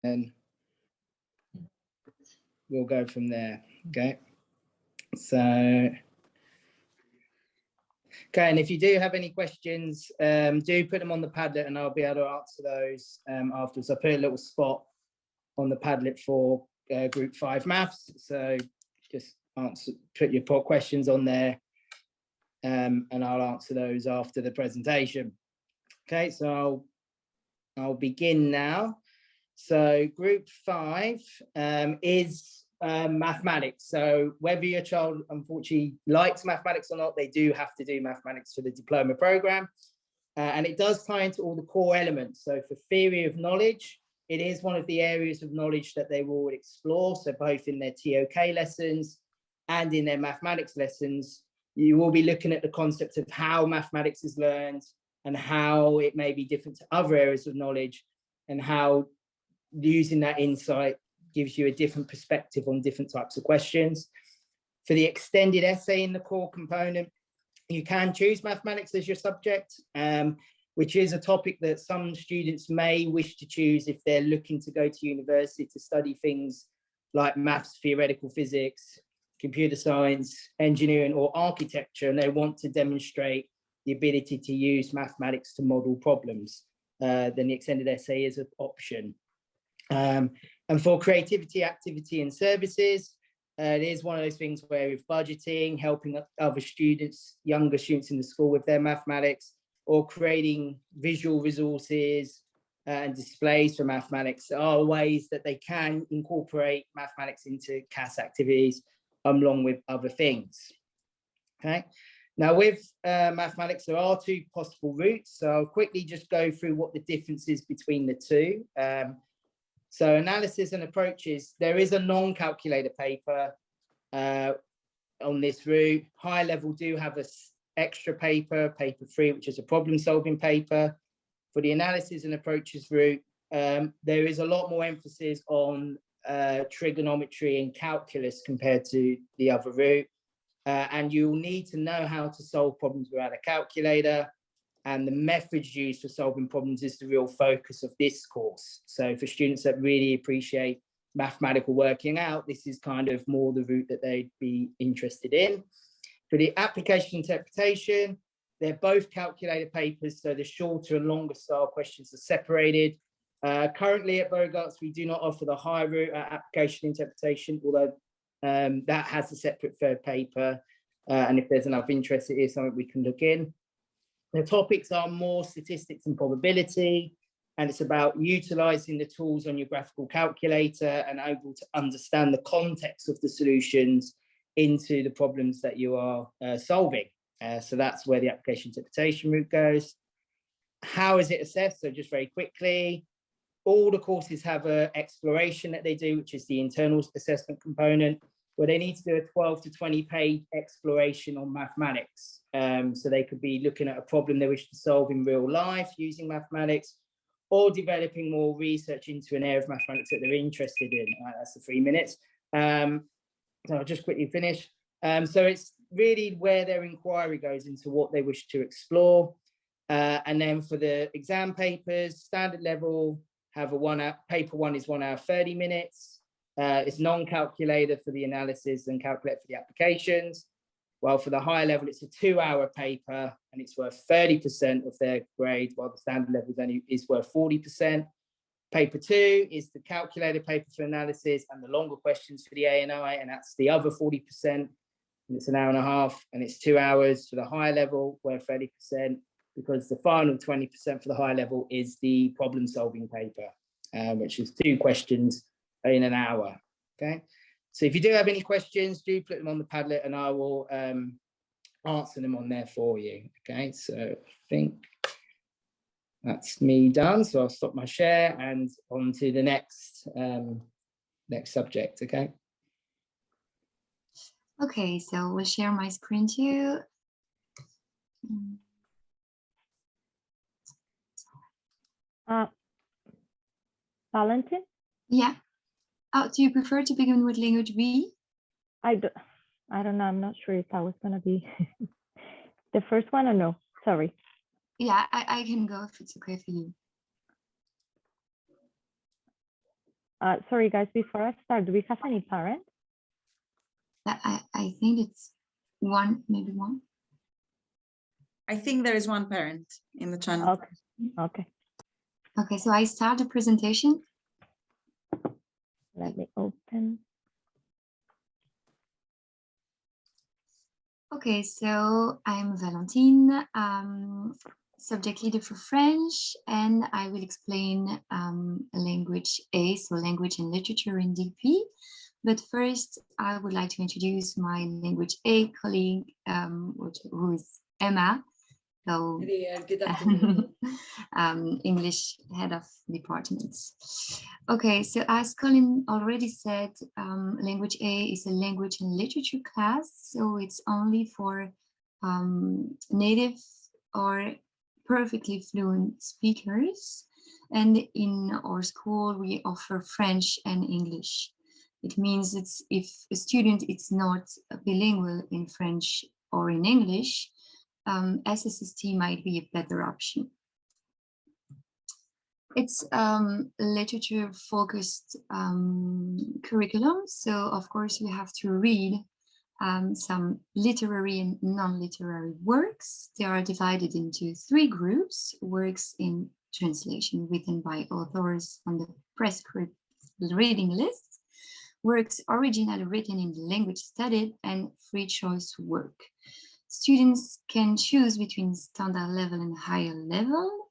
then we'll go from there. Okay. So, okay, and if you do have any questions, do put them on the Padlet and I'll be able to answer those afterwards. I put a little spot on the Padlet for Group 5 Maths. So just put your questions on there and I'll answer those after the presentation. Okay, so I'll begin now. So Group 5 is mathematics. So whether your child unfortunately likes mathematics or not, they do have to do mathematics for the diploma program. And it does tie into all the core elements. So for theory of knowledge, it is one of the areas of knowledge that they will explore. So both in their TOK lessons and in their mathematics lessons, you will be looking at the concept of how mathematics is learned and how it may be different to other areas of knowledge, and how using that insight gives you a different perspective on different types of questions. For the extended essay in the core component, you can choose mathematics as your subject, which is a topic that some students may wish to choose if they're looking to go to university to study things like maths, theoretical physics, computer science, engineering, or architecture, and they want to demonstrate the ability to use mathematics to model problems. Then the extended essay is an option. And for creativity, activity, and services, it is one of those things where with budgeting, helping other students, younger students in the school with their mathematics, or creating visual resources and displays for mathematics are ways that they can incorporate mathematics into CAS activities along with other things. Okay. Now with mathematics, there are two possible routes. So I'll quickly just go through what the difference is between the two. So analysis and approaches, there is a non-calculator paper on this route. High level do have an extra paper, paper 3, which is a problem solving paper. For the analysis and approaches route, there is a lot more emphasis on trigonometry and calculus compared to the other route. And you'll need to know how to solve problems without a calculator. And the methods used for solving problems is the real focus of this course. So for students that really appreciate mathematical working out, this is kind of more the route that they'd be interested in. For the application interpretation, they're both calculator papers, so the shorter and longer style questions are separated. Currently at Bogarts, we do not offer the high route application interpretation, although that has a separate third paper. And if there's enough interest, it is something we can look in. The topics are more statistics and probability, and it's about utilizing the tools on your graphical calculator and able to understand the context of the solutions into the problems that you are solving. So that's where the application interpretation route goes. How is it assessed? So just very quickly, all the courses have an exploration that they do, which is the internal assessment component, where they need to do a 12 to 20 page exploration on mathematics. So they could be looking at a problem they wish to solve in real life using mathematics, or developing more research into an area of mathematics that they're interested in. That's the 3 minutes. So I'll just quickly finish. So it's really where their inquiry goes into what they wish to explore. And then for the exam papers, standard level have a 1 hour, paper 1 is 1 hour, 30 minutes. It's non-calculator for the analysis and calculator for the applications. While for the higher level, it's a 2 hour paper and it's worth 30% of their grade, while the standard level is worth 40%. Paper 2 is the calculator paper for analysis and the longer questions for the A&I, and that's the other 40%. And it's an hour and a half, and it's 2 hours for the higher level, worth 30%, because the final 20% for the higher level is the problem solving paper, which is 2 questions in an hour. Okay. So if you do have any questions, do put them on the Padlet and I will answer them on there for you. Okay, so I think that's me done. So I'll stop my share and on to the next subject. Okay. Okay, so we'll share my screen too. Valentin? Yeah. Oh, do you prefer to begin with language B? I don't know. I'm not sure if I was going to be the first one or no. Sorry. Yeah, I can go if it's okay for you. Sorry, guys, before I start, do we have any parents? I think it's one, maybe one. I think there is one parent in the channel. Okay, okay. Okay, so I start the presentation. Let me open. Okay, so I'm Valentine, subject leader for French, and I will explain language A, so language and literature in DP. But first, I would like to introduce my language A colleague, who is Emma. So, Good afternoon. English head of departments. Okay, so as Colin already said, language A is a language and literature class, so it's only for native or perfectly fluent speakers. And in our school, we offer French and English. It means it's if a student is not bilingual in French or in English, SSST might be a better option. It's literature focused curriculum. So of course we have to read some literary and non-literary works. They are divided into 3 groups: works in translation written by authors on the prescribed reading list, works originally written in the language studied, and free choice work. Students can choose between standard level and higher level,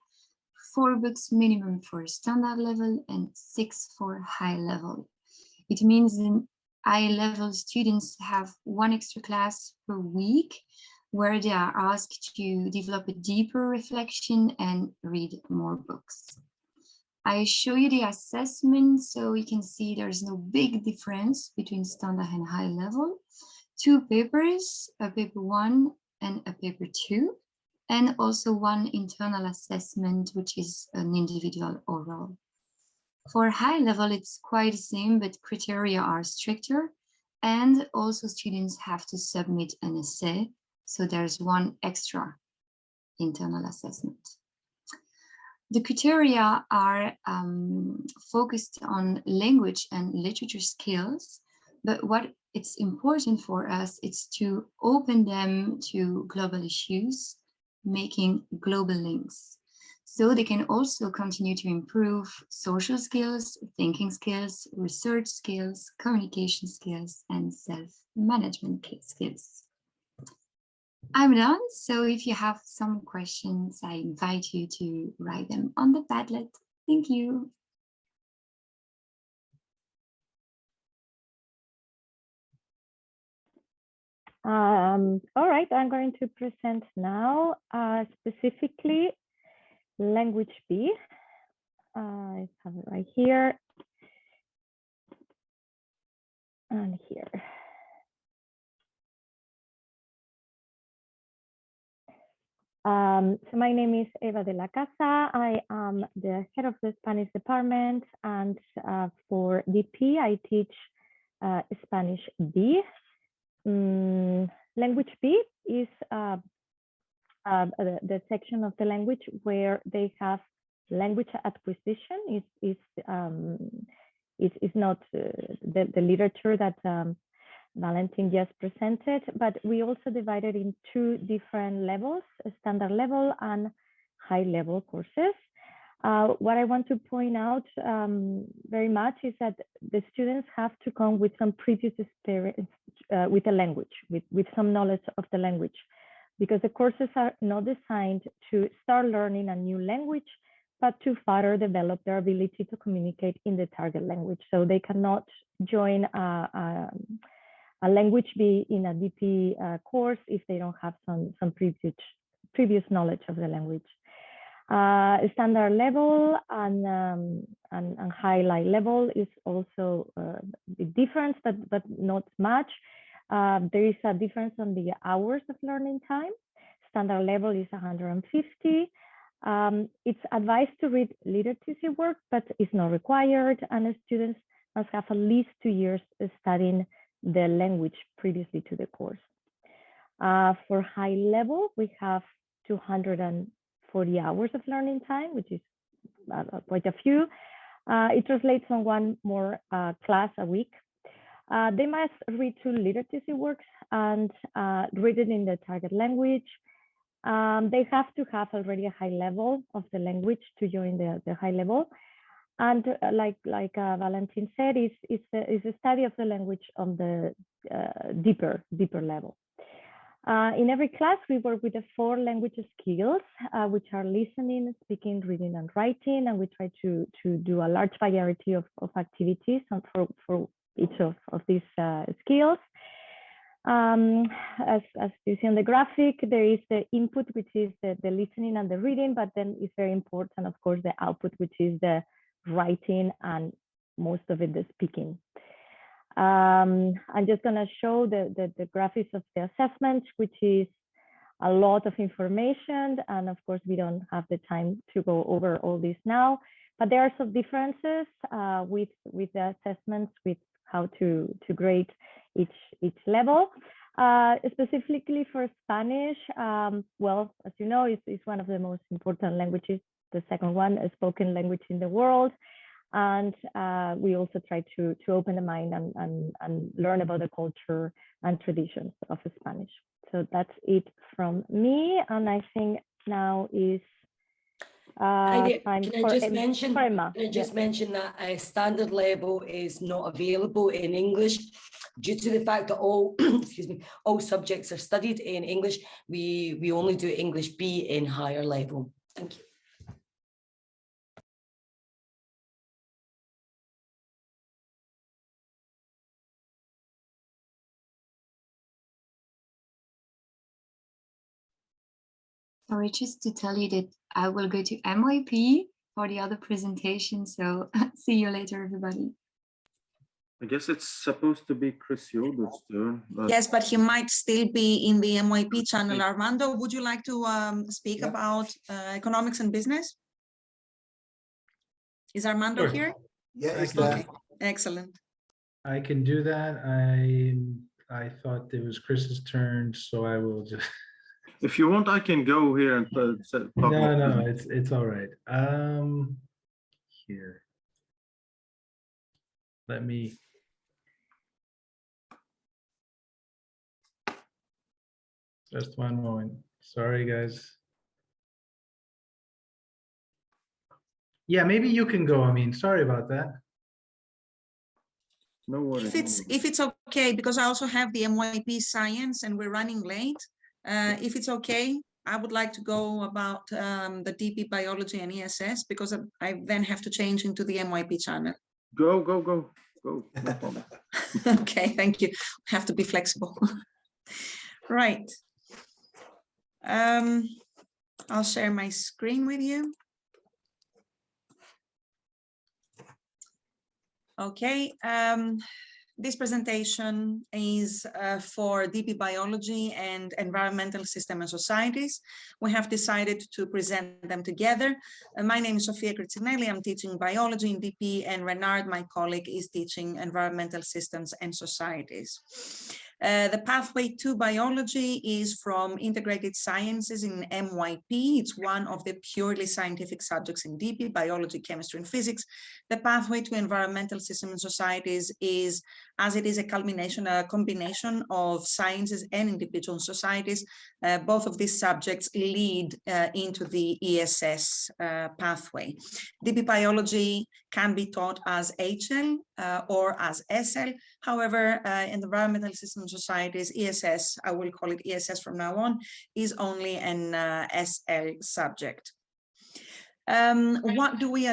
4 books minimum for standard level and 6 for high level. It means that high level students have 1 extra class per week where they are asked to develop a deeper reflection and read more books. I show you the assessment so you can see there's no big difference between standard and high level. 2 papers, a paper 1 and a paper 2, and also 1 internal assessment, which is an individual oral. For high level, it's quite the same, but criteria are stricter, and also students have to submit an essay, so there's 1 extra internal assessment. The criteria are focused on language and literature skills, but what it's important for us is to open them to global issues, making global links. So they can also continue to improve social skills, thinking skills, research skills, communication skills, and self-management skills. I'm done, so if you have some questions, I invite you to write them on the Padlet. Thank you. All right, I'm going to present now specifically language B. I have it right here and here. So my name is Eva de la Casa. I am the head of the Spanish department, and for DP, I teach Spanish B. Language B is the section of the language where they have language acquisition. Is not the literature that Valentin just presented, but we also divided in 2 different levels, standard level and high level courses. What I want to point out very much is that the students have to come with some previous experience with the language, with some knowledge of the language, because the courses are not designed to start learning a new language, but to further develop their ability to communicate in the target language. So they cannot join a language B in a DP course if they don't have some previous knowledge of the language. Standard level and highlight level is also a difference, but not much. There is a difference on the hours of learning time. Standard level is 150. It's advised to read literacy work, but it's not required, and students must have at least 2 years studying the language previously to the course. For high level, we have 240 hours of learning time, which is quite a few. It translates on one more class a week. They must read 2 literacy works and read it in the target language. They have to have already a high level of the language to join the high level. And like Valentin said, is a study of the language on the deeper level. In every class, we work with the 4 language skills, which are listening, speaking, reading, and writing. And we try to do a large variety of activities for each of these skills. As you see on the graphic, there is the input, which is the listening and the reading, but then it's very important, of course, the output, which is the writing and most of it the speaking. I'm just going to show the graphics of the assessment, which is a lot of information. And of course, we don't have the time to go over all this now, but there are some differences with the assessments, with how to grade each level. Specifically for Spanish, well, as you know, it's one of the most important languages, the second one, a spoken language in the world. And we also try to open the mind and learn about the culture and traditions of Spanish. So that's it from me. And I think now is time Can I just mention that a standard level is not available in English due to the fact that all excuse me, all subjects are studied in English. We only do English B in higher level. Thank you. Sorry, just to tell you that I will go to MYP for the other presentation. So see you later, everybody. I guess it's supposed to be Chris Yoder's turn. Yes, but he might still be in the MYP channel. Armando, would you like to speak about economics and business? Is Armando here? Yeah, okay. Excellent. I can do that. I thought it was Chris's turn, so I will just. If you want, I can go here and talk. No, it's all right. Here. Let me. Just one moment. Sorry, guys. Yeah, maybe you can go. I mean, sorry about that. No worries. If it's okay, because I also have the MYP science and we're running late. If it's okay, I would like to go about the DP biology and ESS, because I then have to change into the MYP channel. Go. No problem. Okay, thank you. Have to be flexible. Right. I'll share my screen with you. Okay. This presentation is for DP biology and environmental system and societies. We have decided to present them together. My name is Sofia Critsinelli. I'm teaching biology in DP, and Renard, my colleague, is teaching environmental systems and societies. The pathway to biology is from integrated sciences in MYP. It's one of the purely scientific subjects in DP, biology, chemistry, and physics. The pathway to environmental systems and societies is, as it is a culmination, a combination of sciences and individual societies. Both of these subjects lead into the ESS pathway. DP biology can be taught as HL or as SL. However, in the environmental systems societies, ESS, I will call it ESS from now on, is only an SL subject. What do we,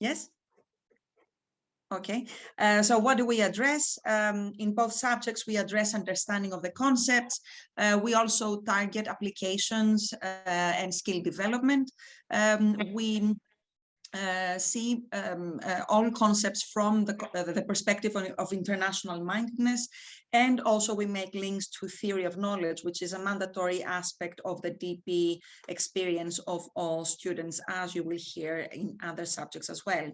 yes? Okay, so what do we address? In both subjects, we address understanding of the concepts. We also target applications and skill development. We see all concepts from the perspective of international mindedness, and also we make links to theory of knowledge, which is a mandatory aspect of the DP experience of all students, as you will hear in other subjects as well.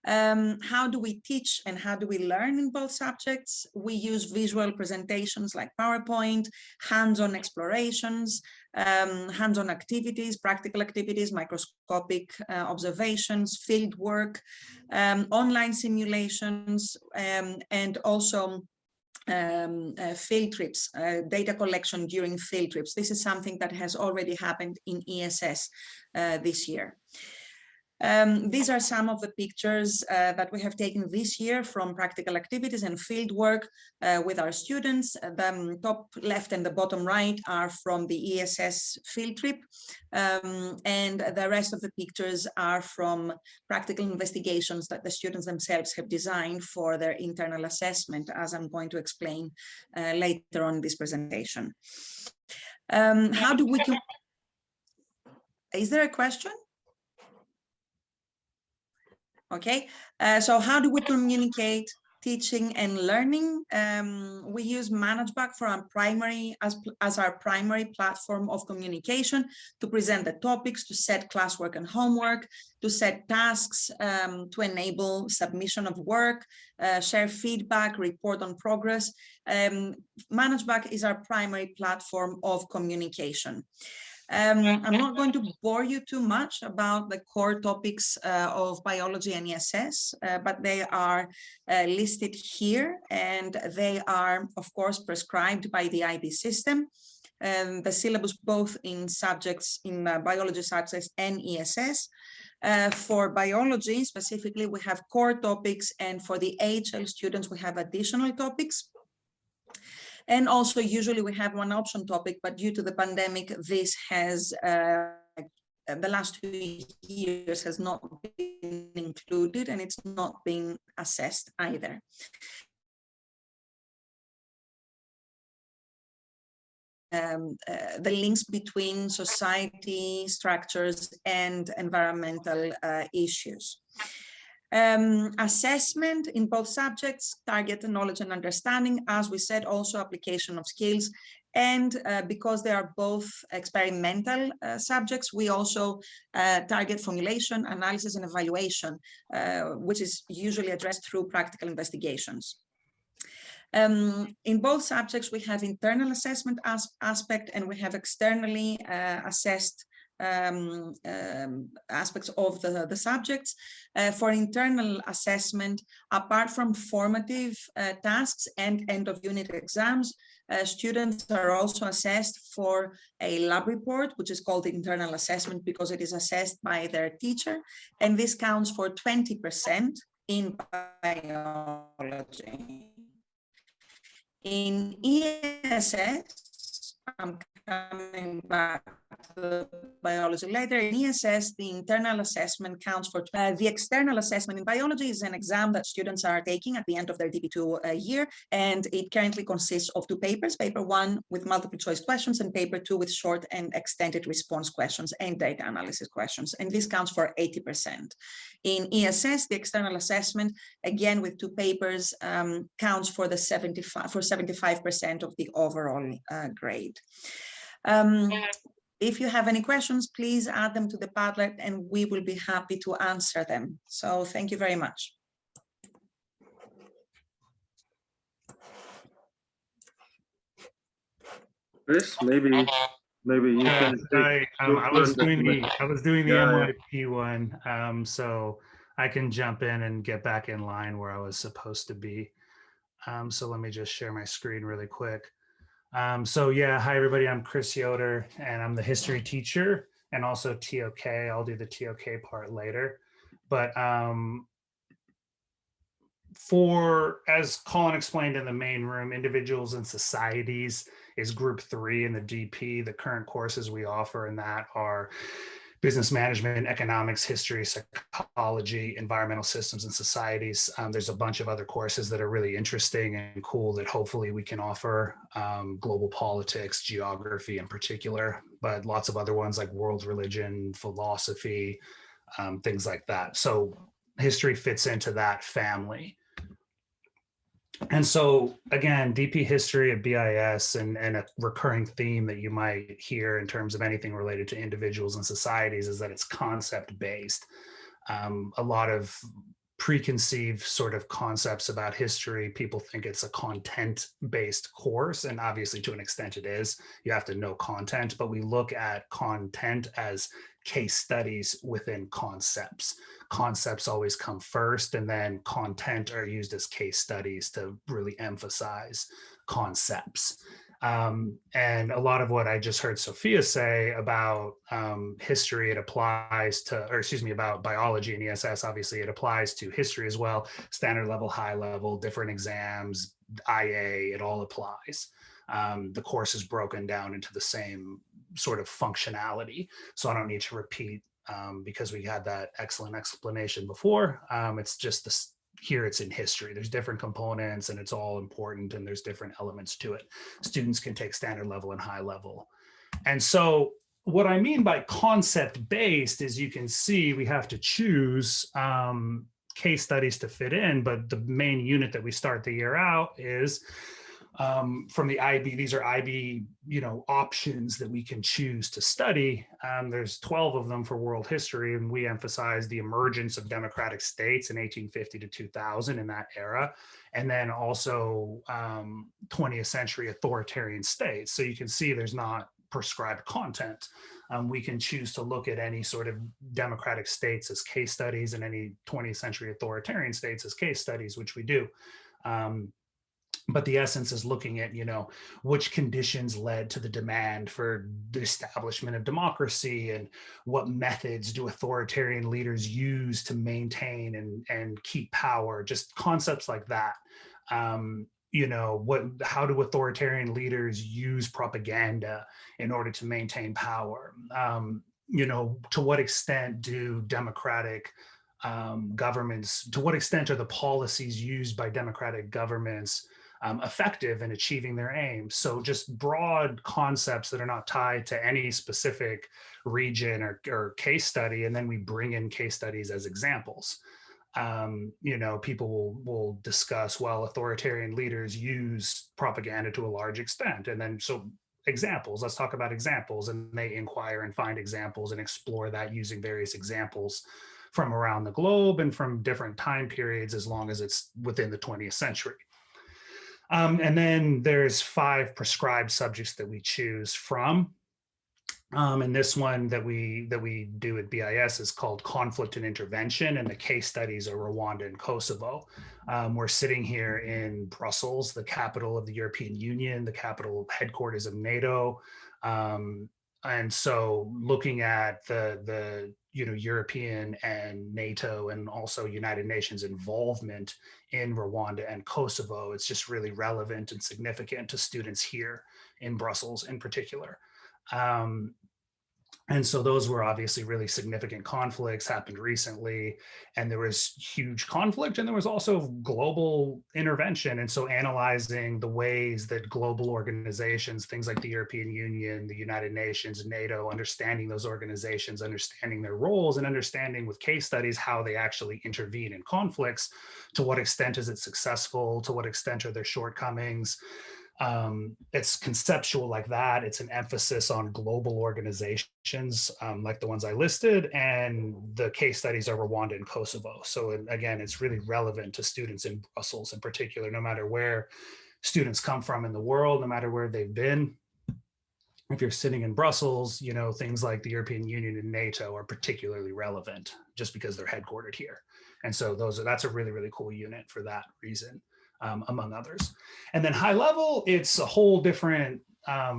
How do we teach and how do we learn in both subjects? We use visual presentations like PowerPoint, hands-on explorations, hands-on activities, practical activities, microscopic observations, field work, online simulations, and also field trips, data collection during field trips. This is something that has already happened in ESS this year. These are some of the pictures that we have taken this year from practical activities and field work with our students. The top left and the bottom right are from the ESS field trip, and the rest of the pictures are from practical investigations that the students themselves have designed for their internal assessment, as I'm going to explain later on in this presentation. How do we... Is there a question? Okay, so how do we communicate teaching and learning? We use ManageBack for our primary as our primary platform of communication to present the topics, to set classwork and homework, to set tasks, to enable submission of work, share feedback, report on progress. ManageBack is our primary platform of communication. I'm not going to bore you too much about the core topics of biology and ESS, but they are listed here, and they are, of course, prescribed by the IB system. The syllabus both in subjects, in biology subjects and ESS. For biology specifically, we have core topics, and for the HL students, we have additional topics. And also usually we have one option topic, but due to the pandemic, this has, the last 2 years has not been included, and it's not being assessed either. The links between society structures and environmental issues. Assessment in both subjects, target knowledge and understanding, as we said, also application of skills. And because they are both experimental subjects, we also target formulation, analysis, and evaluation, which is usually addressed through practical investigations. In both subjects, we have internal assessment aspect, and we have externally assessed aspects of the subjects. For internal assessment, apart from formative tasks and end of unit exams, students are also assessed for a lab report, which is called internal assessment because it is assessed by their teacher, and this counts for 20% in biology. In ESS, I'm coming back to the biology later. In ESS, the internal assessment counts for the external assessment in biology is an exam that students are taking at the end of their DP2 year, and it currently consists of 2 papers, paper 1 with multiple choice questions and paper 2 with short and extended response questions and data analysis questions, and this counts for 80%. In ESS, the external assessment, again with 2 papers, counts for the 75% of the overall grade. If you have any questions, please add them to the Padlet and we will be happy to answer them. So thank you very much. Chris, maybe you can. I was doing the MYP one, so I can jump in and get back in line where I was supposed to be. So let me just share my screen really quick. So yeah, hi everybody, I'm Chris Yoder and I'm the history teacher and also TOK. I'll do the TOK part later. But as Colin explained in the main room, individuals and societies is group 3 in the DP. The current courses we offer in that are business management, economics, history, psychology, environmental systems and societies. There's a bunch of other courses that are really interesting and cool that hopefully we can offer, global politics, geography in particular, but lots of other ones like world religion, philosophy, things like that. So history fits into that family. And so again, DP history at BIS and a recurring theme that you might hear in terms of anything related to individuals and societies is that it's concept based. A lot of preconceived sort of concepts about history. People think it's a content-based course, and obviously to an extent it is. You have to know content, but we look at content as case studies within concepts. Concepts always come first, and then content are used as case studies to really emphasize concepts. And a lot of what I just heard Sophia say about history, it applies to, or excuse me, about biology and ESS, obviously it applies to history as well. Standard level, high level, different exams, IA, it all applies. The course is broken down into the same sort of functionality. So I don't need to repeat because we had that excellent explanation before. It's just this. Here it's in history. There's different components and it's all important and there's different elements to it. Students can take standard level and high level. And so what I mean by concept based is you can see we have to choose case studies to fit in, but the main unit that we start the year out is from the IB. These are IB, options that we can choose to study. There's 12 of them for world history, and we emphasize the emergence of democratic states in 1850 to 2000 in that era, and then also 20th century authoritarian states. So you can see there's not prescribed content. We can choose to look at any sort of democratic states as case studies and any 20th century authoritarian states as case studies, which we do. But the essence is looking at, which conditions led to the demand for the establishment of democracy, and what methods do authoritarian leaders use to maintain and keep power, just concepts like that. How do authoritarian leaders use propaganda in order to maintain power? To what extent do democratic governments, to what extent are the policies used by democratic governments effective in achieving their aims? So just broad concepts that are not tied to any specific region or case study, and then we bring in case studies as examples. People will discuss, well, authoritarian leaders use propaganda to a large extent, and then so examples, let's talk about examples, and they inquire and find examples and explore that using various examples from around the globe and from different time periods, as long as it's within the 20th century. And then there's 5 prescribed subjects that we choose from. And this one that we do at BIS is called Conflict and Intervention, and the case studies are Rwanda and Kosovo. We're sitting here in Brussels, the capital of the European Union, the capital headquarters of NATO. And so looking at the European and NATO and also United Nations involvement in Rwanda and Kosovo, it's just really relevant and significant to students here in Brussels in particular. And so those were obviously really significant conflicts, happened recently, and there was huge conflict, and there was also global intervention. And so analyzing the ways that global organizations, things like the European Union, the United Nations, NATO, understanding those organizations, understanding their roles, and understanding with case studies how they actually intervene in conflicts. To what extent is it successful? To what extent are there shortcomings? It's conceptual like that. It's an emphasis on global organizations like the ones I listed, and the case studies are Rwanda and Kosovo. So again, it's really relevant to students in Brussels in particular, no matter where students come from in the world, no matter where they've been. If you're sitting in Brussels, things like the European Union and NATO are particularly relevant just because they're headquartered here. And so that's a really, really cool unit for that reason. Among others. And then high level, it's a whole different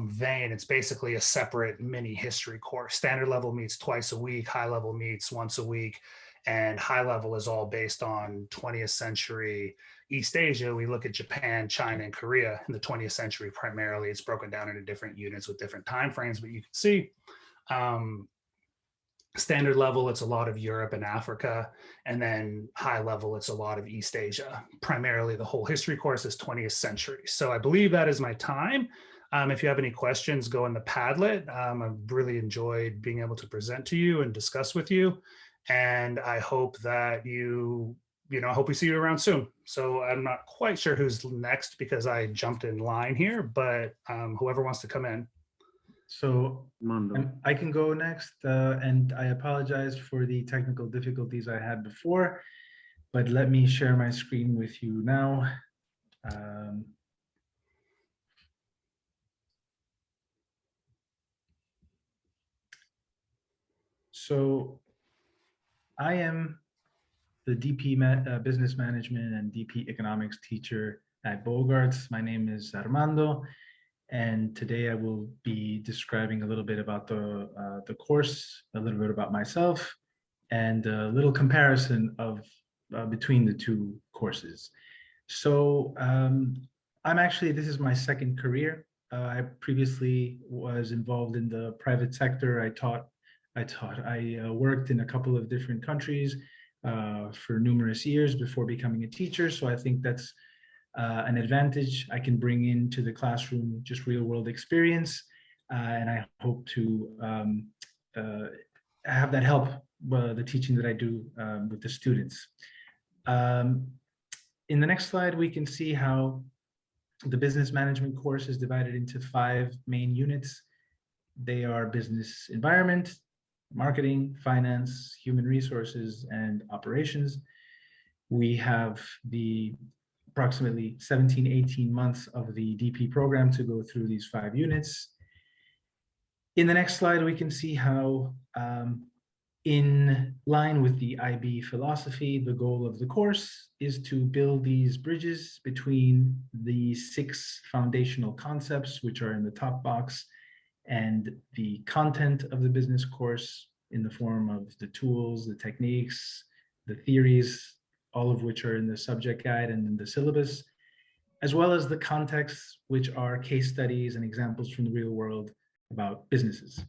vein. It's basically a separate mini history course. Standard level meets twice a week, high level meets once a week, and high level is all based on 20th century East Asia. We look at Japan, China, and Korea in the 20th century primarily. It's broken down into different units with different time frames, but you can see standard level, it's a lot of Europe and Africa, and then high level, it's a lot of East Asia. Primarily, the whole history course is 20th century. So I believe that is my time. If you have any questions, go in the Padlet. I've really enjoyed being able to present to you and discuss with you. And I hope that I hope we see you around soon. So I'm not quite sure who's next because I jumped in line here, but whoever wants to come in. So I can go next, and I apologize for the technical difficulties I had before. but let me share my screen with you now. So I am the DP Business Management and DP Economics teacher at Bogarts. My name is Armando, and today I will be describing a little bit about the course, a little bit about myself, and a little comparison of between the two courses. So this is my second career. I previously was involved in the private sector. I worked in a couple of different countries for numerous years before becoming a teacher. So I think that's an advantage I can bring into the classroom, just real world experience. And I hope to have that help the teaching that I do with the students. In the next slide, we can see how the business management course is divided into 5 main units. They are business environment, marketing, finance, human resources, and operations. We have the approximately 17, 18 months of the DP program to go through these 5 units. In the next slide, we can see how in line with the IB philosophy, the goal of the course is to build these bridges between the 6 foundational concepts, which are in the top box, and the content of the business course in the form of the tools, the techniques, the theories, all of which are in the subject guide and in the syllabus, as well as the contexts, which are case studies and examples from the real world about businesses.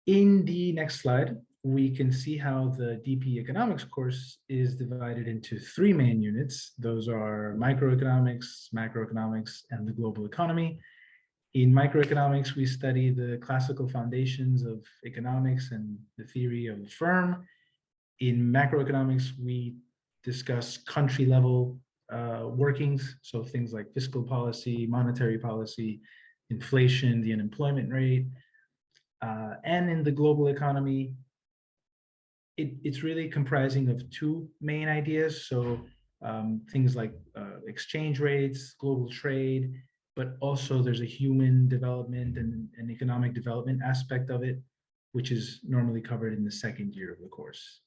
In the next slide, we can see how the DP economics course is divided into 3 main units. Those are microeconomics, macroeconomics, and the global economy. In microeconomics, we study the classical foundations of economics and the theory of the firm. In macroeconomics, we discuss country level workings, so things like fiscal policy, monetary policy, inflation, the unemployment rate. And in the global economy, it's really comprising of 2 main ideas. So things like exchange rates, global trade, but also there's a human development and an economic development aspect of it, which is normally covered in the 2nd year of the course.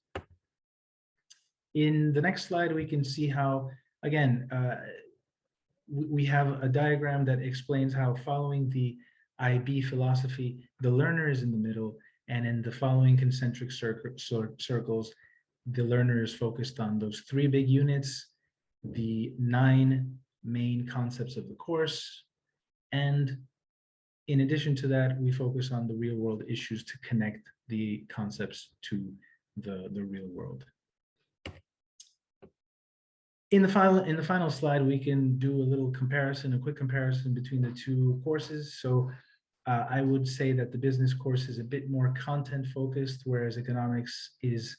In the next slide, we can see how, again, we have a diagram that explains how, following the IB philosophy, the learner is in the middle, and in the following concentric circles, the learner is focused on those 3 big units, the 9 main concepts of the course, and in addition to that, we focus on the real world issues to connect the concepts to the real world. In the final slide, we can do a little comparison, a quick comparison between the 2 courses. So I would say that the business course is a bit more content focused, whereas economics is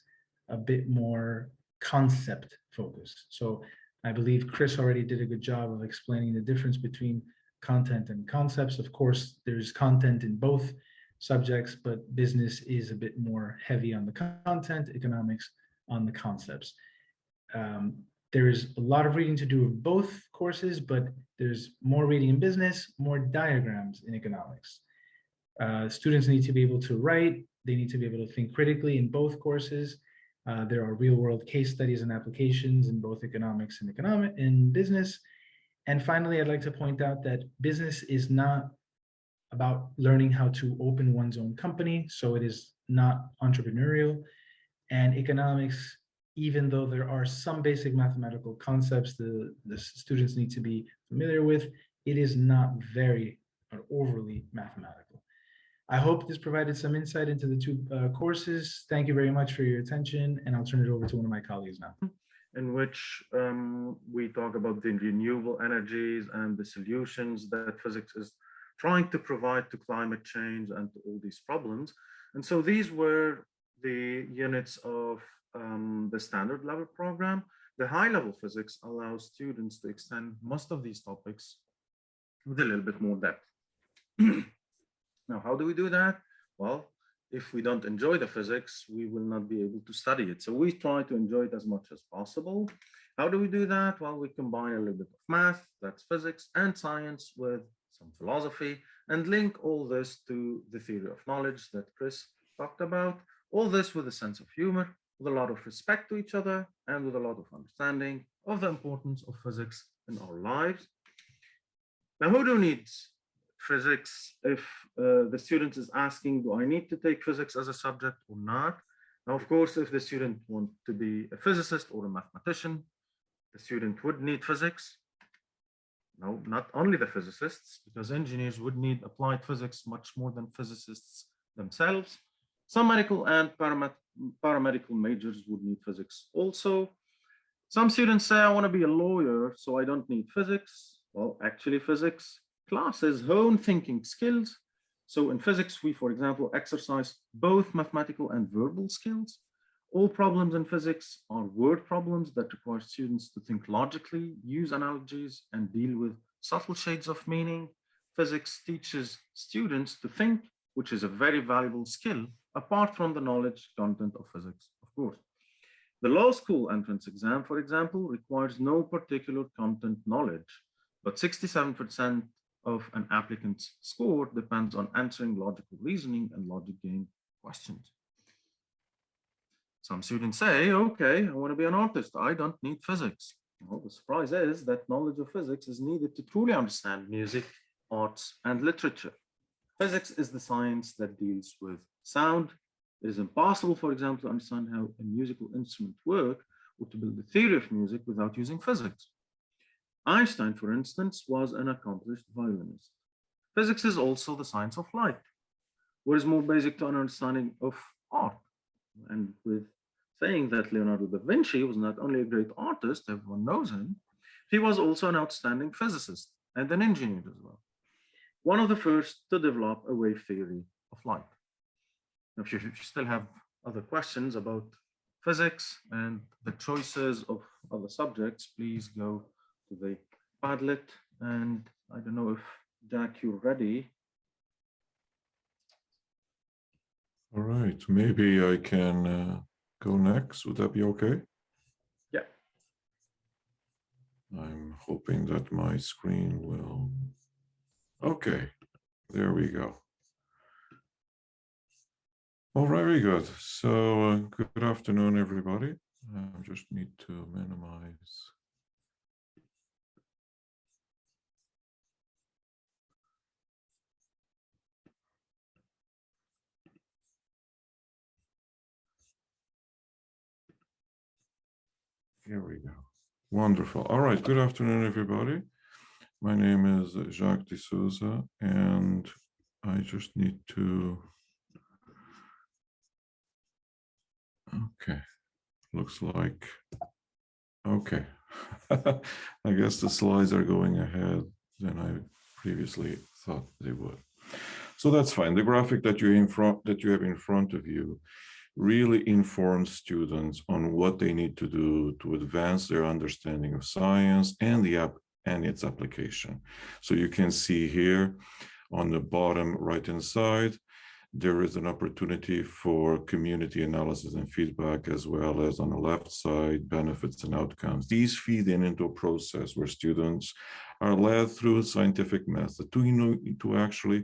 a bit more concept focused. So I believe Chris already did a good job of explaining the difference between content and concepts. Of course, there's content in both subjects, but business is a bit more heavy on the content, economics on the concepts. There's a lot of reading to do with both courses, but there's more reading in business, more diagrams in economics. Students need to be able to write, they need to be able to think critically in both courses. There are real world case studies and applications in both economics and business. And finally, I'd like to point out that business is not about learning how to open one's own company, so it is not entrepreneurial. And economics, even though there are some basic mathematical concepts the students need to be familiar with, it is not very or overly mathematical. I hope this provided some insight into the 2 courses. Thank you very much for your attention, and I'll turn it over to one of my colleagues now. In which we talk about the renewable energies and the solutions that physics is trying to provide to climate change and to all these problems. And so these were the units of the standard level program. The high level physics allows students to extend most of these topics with a little bit more depth. Now, how do we do that? Well, if we don't enjoy the physics, we will not be able to study it. So we try to enjoy it as much as possible. How do we do that? Well, we combine a little bit of math, that's physics, and science with some philosophy, and link all this to the theory of knowledge that Chris talked about. All this with a sense of humor, with a lot of respect to each other, and with a lot of understanding of the importance of physics in our lives. Now, who needs physics if the student is asking, do I need to take physics as a subject or not? Now, of course, if the student wants to be a physicist or a mathematician, the student would need physics. No, not only the physicists, because engineers would need applied physics much more than physicists themselves. Some medical and paramedical majors would need physics also. Some students say, I want to be a lawyer, so I don't need physics. Well, actually, physics classes hone thinking skills. So in physics, we, for example, exercise both mathematical and verbal skills. All problems in physics are word problems that require students to think logically, use analogies, and deal with subtle shades of meaning. Physics teaches students to think, which is a very valuable skill, apart from the knowledge content of physics, of course. The law school entrance exam, for example, requires no particular content knowledge, but 67% of an applicant's score depends on answering logical reasoning and logic game questions. Some students say, okay, I want to be an artist. I don't need physics. Well, the surprise is that knowledge of physics is needed to truly understand music, arts, and literature. Physics is the science that deals with sound. It is impossible, for example, to understand how a musical instrument works or to build a theory of music without using physics. Einstein, for instance, was an accomplished violinist. Physics is also the science of light. What is more basic to an understanding of art? And with saying that Leonardo da Vinci was not only a great artist, everyone knows him, he was also an outstanding physicist and an engineer as well. One of the first to develop a wave theory of light. Now, if you still have other questions about physics and the choices of other subjects, please go to the Padlet. And I don't know if, Jack, you're ready. All right, maybe I can go next. Would that be okay? Yeah. I'm hoping that my screen will. Okay, there we go. Oh, very good. So good afternoon, everybody. I just need to minimize. Here we go. Wonderful. All right. Good afternoon, everybody. My name is Jacques de Souza, and I just need to. Okay. Looks like. Okay. I guess the slides are going ahead than I previously thought they would. So that's fine. The graphic that you have in front of you really informs students on what they need to do to advance their understanding of science and its application. So you can see here on the bottom right-hand side, there is an opportunity for community analysis and feedback, as well as on the left side, benefits and outcomes. These feed into a process where students are led through a scientific method to actually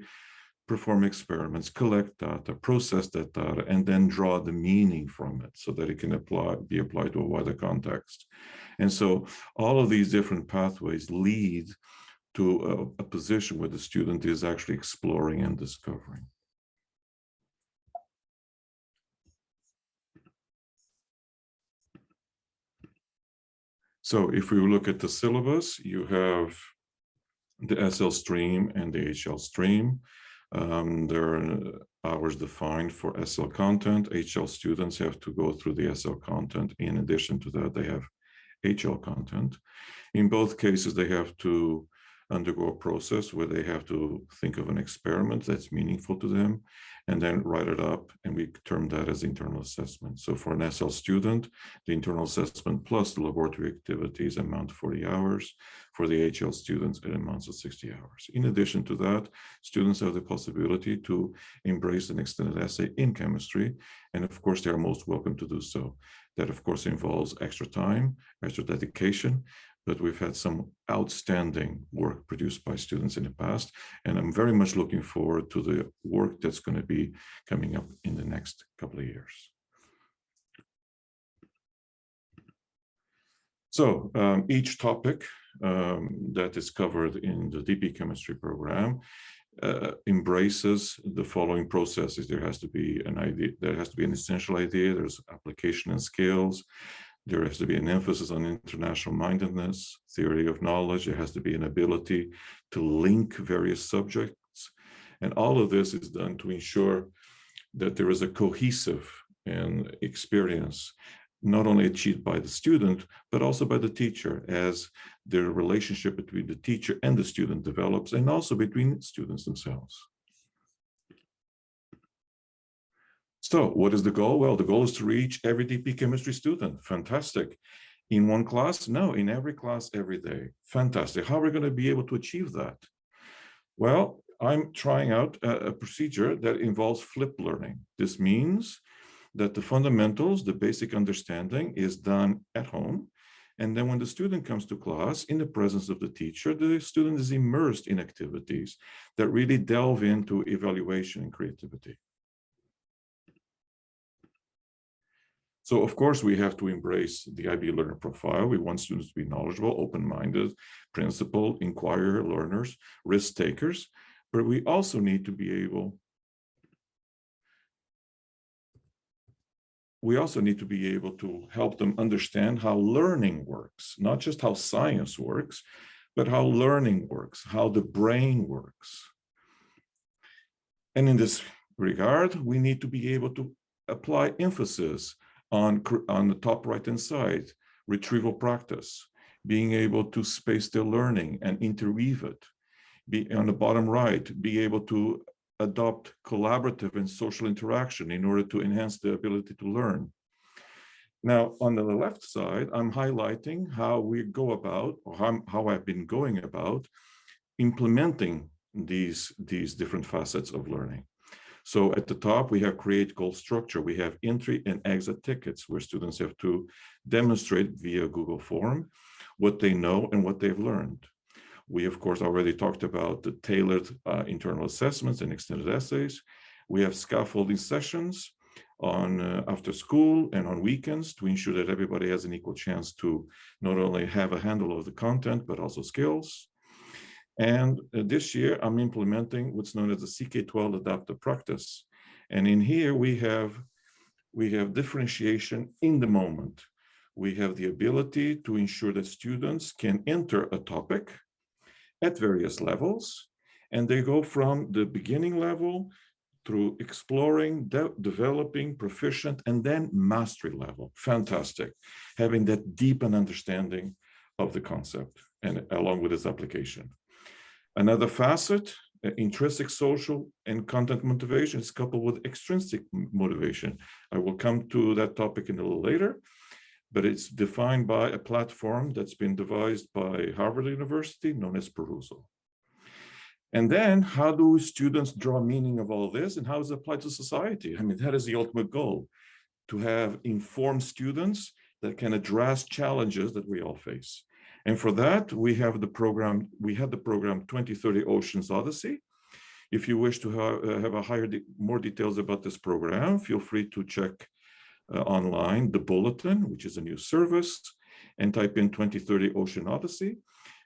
perform experiments, collect data, process that data, and then draw the meaning from it so that it can be applied to a wider context. And so all of these different pathways lead to a position where the student is actually exploring and discovering. So if we look at the syllabus, you have the SL stream and the HL stream. There are hours defined for SL content. HL students have to go through the SL content. In addition to that, they have HL content. In both cases, they have to undergo a process where they have to think of an experiment that's meaningful to them. and then write it up, and we term that as internal assessment. So for an SL student, the internal assessment plus the laboratory activities amount to 40 hours. For the HL students, it amounts to 60 hours. In addition to that, students have the possibility to embrace an extended essay in chemistry, and of course, they are most welcome to do so. That, of course, involves extra time, extra dedication, but we've had some outstanding work produced by students in the past, and I'm very much looking forward to the work that's going to be coming up in the next couple of years. So each topic that is covered in the DP chemistry program embraces the following processes. There has to be an idea, there has to be an essential idea, there's application and skills, there has to be an emphasis on international mindedness, theory of knowledge, there has to be an ability to link various subjects. And all of this is done to ensure that there is a cohesive experience, not only achieved by the student, but also by the teacher, as the relationship between the teacher and the student develops, and also between students themselves. So what is the goal? Well, the goal is to reach every DP chemistry student. Fantastic. In one class? No, in every class, every day. Fantastic. How are we going to be able to achieve that? Well, I'm trying out a procedure that involves flipped learning. This means that the fundamentals, the basic understanding is done at home. And then when the student comes to class, in the presence of the teacher, the student is immersed in activities that really delve into evaluation and creativity. So of course, we have to embrace the IB learner profile. We want students to be knowledgeable, open-minded, principled, inquirer, learners, risk takers, but we also need to be able to help them understand how learning works, not just how science works, but how learning works, how the brain works. And in this regard, we need to be able to apply emphasis on the top right-hand side, retrieval practice, being able to space their learning and interweave it. On the bottom right, be able to adopt collaborative and social interaction in order to enhance the ability to learn. Now, on the left side, I'm highlighting how we go about, or how I've been going about implementing these different facets of learning. So at the top, we have create goal structure. We have entry and exit tickets where students have to demonstrate via Google form what they know and what they've learned. We, of course, already talked about the tailored internal assessments and extended essays. We have scaffolding sessions on after school and on weekends to ensure that everybody has an equal chance to not only have a handle of the content, but also skills. And this year, I'm implementing what's known as the CK12 adaptive practice. And in here, we have differentiation in the moment. We have the ability to ensure that students can enter a topic at various levels, and they go from the beginning level through exploring, developing, proficient, and then mastery level. Fantastic. Having that deep understanding of the concept and along with its application. Another facet, intrinsic social and content motivation is coupled with extrinsic motivation. I will come to that topic in a little later, but it's defined by a platform that's been devised by Harvard University known as Perusal. And then how do students draw meaning of all this and how is it applied to society? I mean, that is the ultimate goal, to have informed students that can address challenges that we all face. And for that, we had the program 2030 Oceans Odyssey. If you wish to have more details about this program, feel free to check online the bulletin, which is a new service, and type in 2030 Ocean Odyssey.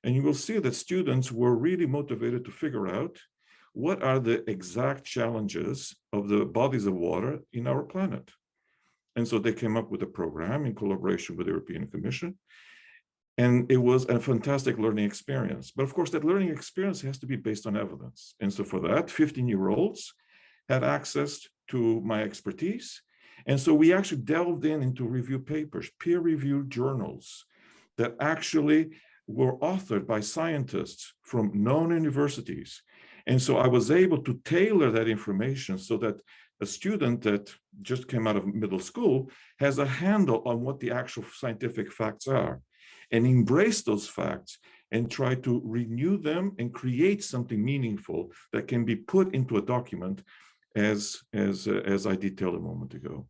And you will see that students were really motivated to figure out what are the exact challenges of the bodies of water in our planet. And so they came up with a program in collaboration with the European Commission. And it was a fantastic learning experience. But of course, that learning experience has to be based on evidence. And so for that, 15-year-olds had access to my expertise. And so we actually delved into review papers, peer-reviewed journals that actually were authored by scientists from known universities. And so I was able to tailor that information so that a student that just came out of middle school has a handle on what the actual scientific facts are and embrace those facts and try to renew them and create something meaningful that can be put into a document as I detailed a moment ago.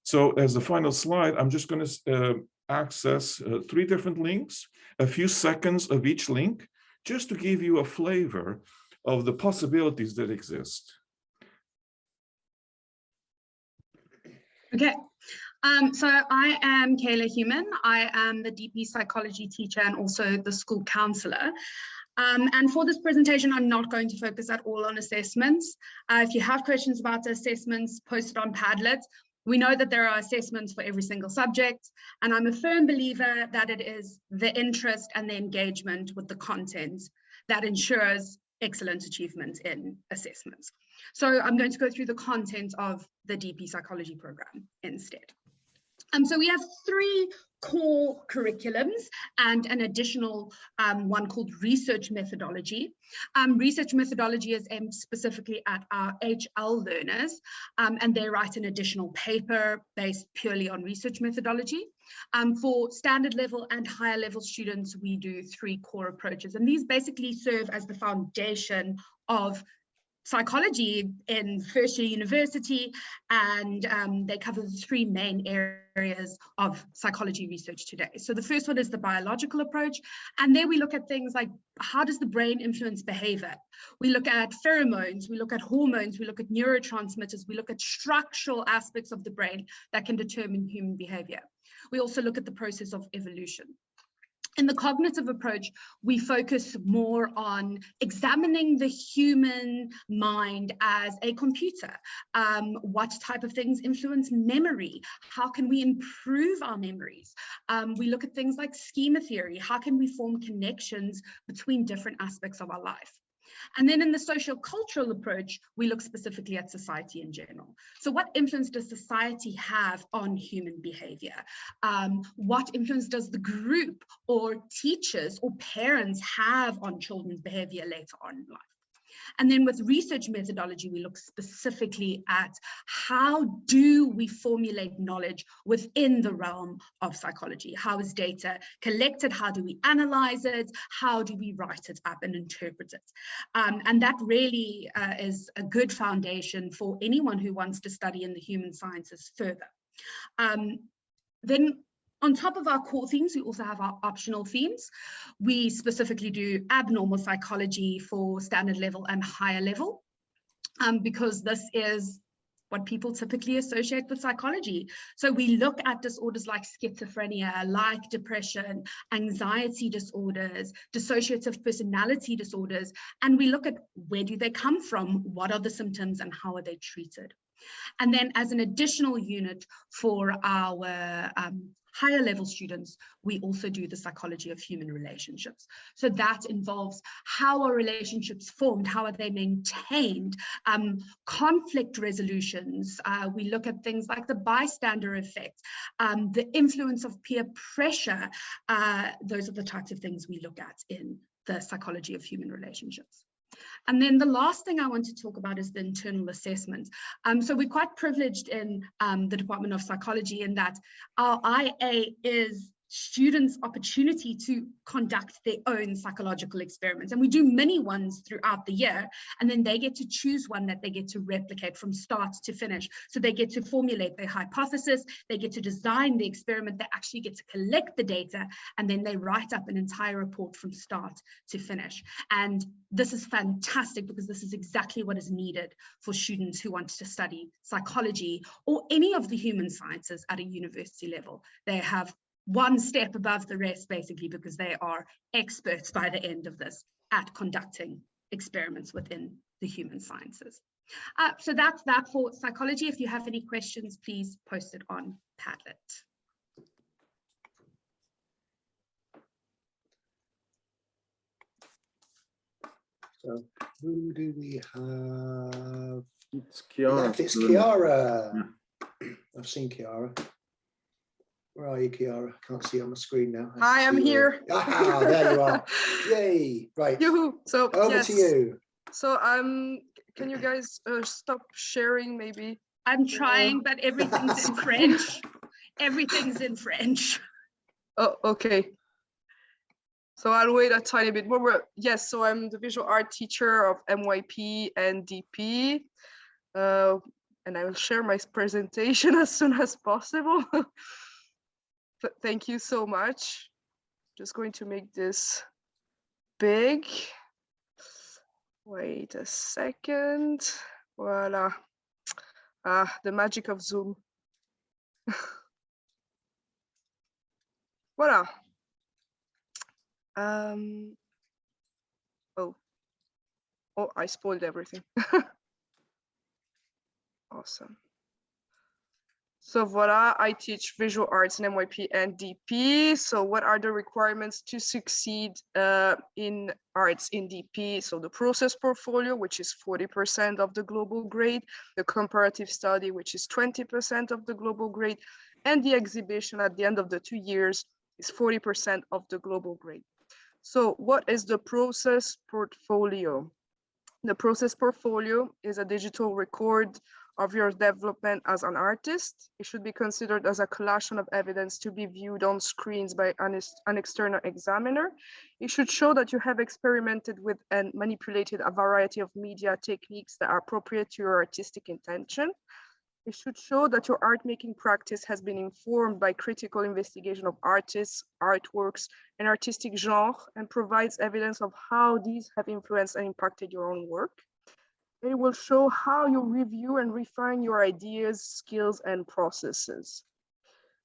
So as the final slide, I'm just going to access 3 different links, a few seconds of each link, just to give you a flavor of the possibilities that exist. Okay. So I am Kayla Human. I am the DP psychology teacher and also the school counselor. And for this presentation, I'm not going to focus at all on assessments. If you have questions about the assessments, post it on Padlet. We know that there are assessments for every single subject, and I'm a firm believer that it is the interest and the engagement with the content that ensures excellent achievement in assessments. So I'm going to go through the content of the DP psychology program instead. So we have 3 core curriculums and an additional one called research methodology. Research methodology is aimed specifically at our HL learners, and they write an additional paper based purely on research methodology. For standard level and higher level students, we do 3 core approaches, and these basically serve as the foundation of psychology in first year university, and they cover the 3 main areas of psychology research today. So the first one is the biological approach, and there we look at things like how does the brain influence behavior. We look at pheromones, we look at hormones, we look at neurotransmitters, we look at structural aspects of the brain that can determine human behavior. We also look at the process of evolution. In the cognitive approach, we focus more on examining the human mind as a computer. What type of things influence memory? How can we improve our memories? We look at things like schema theory. How can we form connections between different aspects of our life? And then in the social cultural approach, we look specifically at society in general. So what influence does society have on human behavior? What influence does the group or teachers or parents have on children's behavior later on in life? And then with research methodology, we look specifically at how do we formulate knowledge within the realm of psychology? How is data collected? How do we analyze it? How do we write it up and interpret it? And that really is a good foundation for anyone who wants to study in the human sciences further. Then on top of our core themes, we also have our optional themes. We specifically do abnormal psychology for standard level and higher level, because this is what people typically associate with psychology. So we look at disorders like schizophrenia, like depression, anxiety disorders, dissociative personality disorders, and we look at where do they come from, what are the symptoms, and how are they treated. And then as an additional unit for our higher level students, we also do the psychology of human relationships. So that involves how are relationships formed, how are they maintained, conflict resolutions. We look at things like the bystander effect, the influence of peer pressure. Those are the types of things we look at in the psychology of human relationships. And then the last thing I want to talk about is the internal assessment. So we're quite privileged in the Department of Psychology in that our IA is students' opportunity to conduct their own psychological experiments. And we do many ones throughout the year, and then they get to choose one that they get to replicate from start to finish. So they get to formulate their hypothesis, they get to design the experiment, they actually get to collect the data, and then they write up an entire report from start to finish. And this is fantastic because this is exactly what is needed for students who want to study psychology or any of the human sciences at a university level. They have one step above the rest, basically, because they are experts by the end of this at conducting experiments within the human sciences. So that's that for psychology. If you have any questions, please post it on Padlet. So who do we have? It's Chiara. It's Chiara. I've seen Chiara. Where are you, Chiara? I can't see on the screen now. I am here. Ah, there you are. Yay. Right. Yoo-hoo. So Over yes. to you. So can you guys stop sharing maybe? I'm trying, but everything's in French. Everything's in French. Oh, okay. So I'll wait a tiny bit more. Yes, so I'm the visual art teacher of MYP and DP. And I will share my presentation as soon as possible. Thank you so much. Just going to make this big. Wait a second. Voila. Ah, the magic of Zoom. Voila. Oh, I spoiled everything. Awesome. So voila, I teach visual arts in MYP and DP. So what are the requirements to succeed in arts in DP? So the process portfolio, which is 40% of the global grade, the comparative study, which is 20% of the global grade, and the exhibition at the end of the 2 years is 40% of the global grade. So what is the process portfolio? The process portfolio is a digital record of your development as an artist. It should be considered as a collection of evidence to be viewed on screens by an external examiner. It should show that you have experimented with and manipulated a variety of media techniques that are appropriate to your artistic intention. It should show that your art making practice has been informed by critical investigation of artists, artworks, and artistic genre, and provides evidence of how these have influenced and impacted your own work. It will show how you review and refine your ideas, skills, and processes.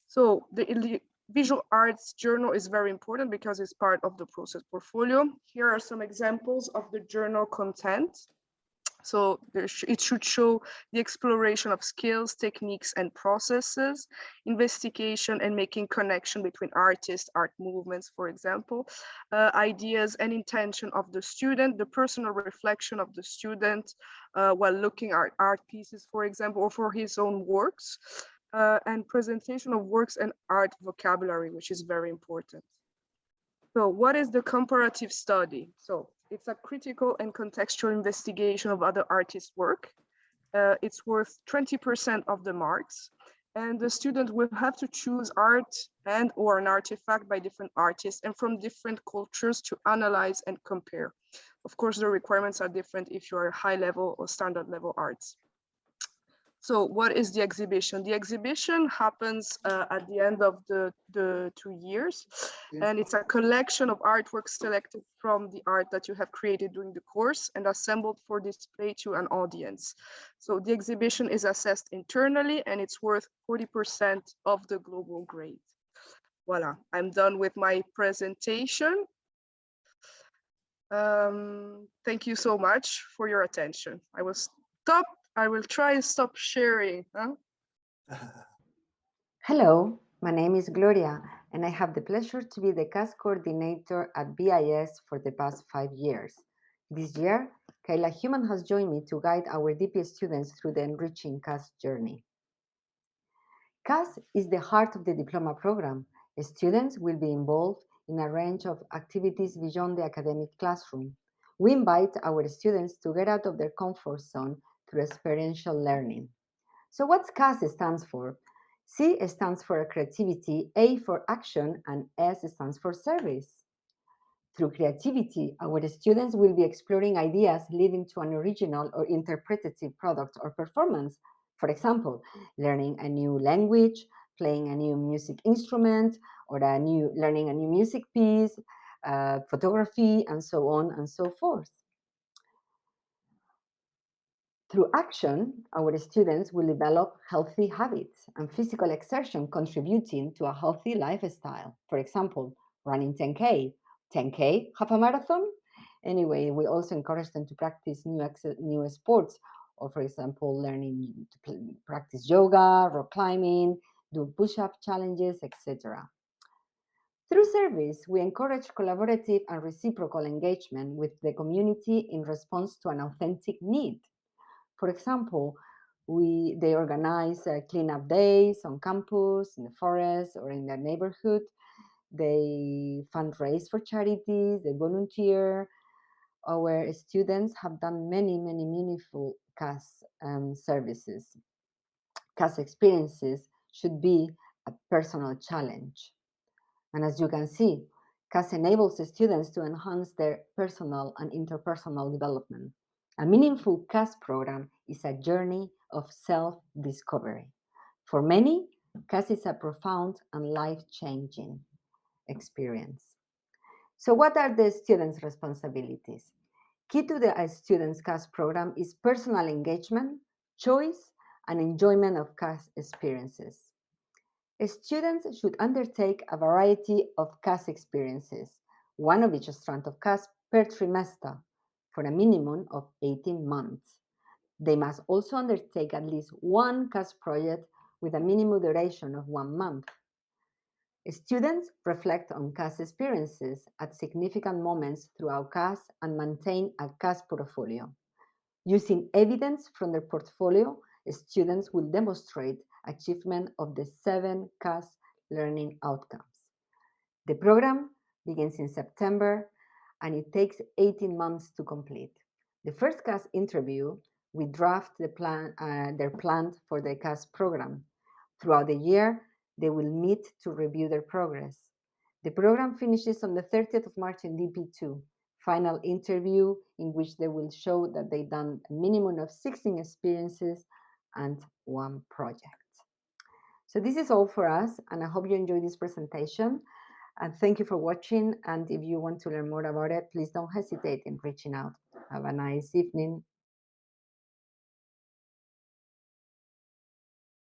So the visual arts journal is very important because it's part of the process portfolio. Here are some examples of the journal content. So it should show the exploration of skills, techniques, and processes, investigation and making connection between artists, art movements, for example, ideas and intention of the student, the personal reflection of the student while looking at art pieces, for example, or for his own works, and presentation of works and art vocabulary, which is very important. So what is the comparative study? So it's a critical and contextual investigation of other artists' work. It's worth 20% of the marks. And the student will have to choose art and or an artifact by different artists and from different cultures to analyze and compare. Of course, the requirements are different if you're high level or standard level arts. So what is the exhibition? The exhibition happens at the end of the 2 years, and it's a collection of artworks selected from the art that you have created during the course and assembled for display to an audience. So the exhibition is assessed internally and it's worth 40% of the global grade. Voila, I'm done with my presentation. Thank you so much for your attention. I will try and stop sharing. Huh? Hello, my name is Gloria, and I have the pleasure to be the CAS coordinator at BIS for the past 5 years. This year, Kayla Human has joined me to guide our DP students through the enriching CAS journey. CAS is the heart of the diploma program. Students will be involved in a range of activities beyond the academic classroom. We invite our students to get out of their comfort zone through experiential learning. So what CAS stands for? C stands for creativity, A for action, and S stands for service. Through creativity, our students will be exploring ideas leading to an original or interpretative product or performance. For example, learning a new language, playing a new music instrument, or learning a new music piece, photography, and so on and so forth. Through action, our students will develop healthy habits and physical exertion contributing to a healthy lifestyle. For example, running 10K, half a marathon. Anyway, we also encourage them to practice new sports, or for example, learning to practice yoga, rock climbing, do push-up challenges, etc. Through service, we encourage collaborative and reciprocal engagement with the community in response to an authentic need. For example, They organize cleanup days on campus, in the forest, or in their neighborhood. They fundraise for charities, they volunteer. Our students have done many meaningful CAS services. CAS experiences should be a personal challenge. And as you can see, CAS enables students to enhance their personal and interpersonal development. A meaningful CAS program is a journey of self-discovery. For many, CAS is a profound and life-changing experience. So what are the students' responsibilities? Key to the students' CAS program is personal engagement, choice, and enjoyment of CAS experiences. Students should undertake a variety of CAS experiences, one of each strand of CAS per trimester, for a minimum of 18 months. They must also undertake at least one CAS project with a minimum duration of 1 month. Students reflect on CAS experiences at significant moments throughout CAS and maintain a CAS portfolio. Using evidence from their portfolio, students will demonstrate achievement of the 7 CAS learning outcomes. The program begins in September and it takes 18 months to complete. The first CAS interview, we draft their plan for the CAS program. Throughout the year, they will meet to review their progress. The program finishes on the 30th of March in DP2. Final interview in which they will show that they've done a minimum of 16 experiences and 1 project. So this is all for us, and I hope you enjoyed this presentation. And thank you for watching. And if you want to learn more about it, please don't hesitate in reaching out. Have a nice evening.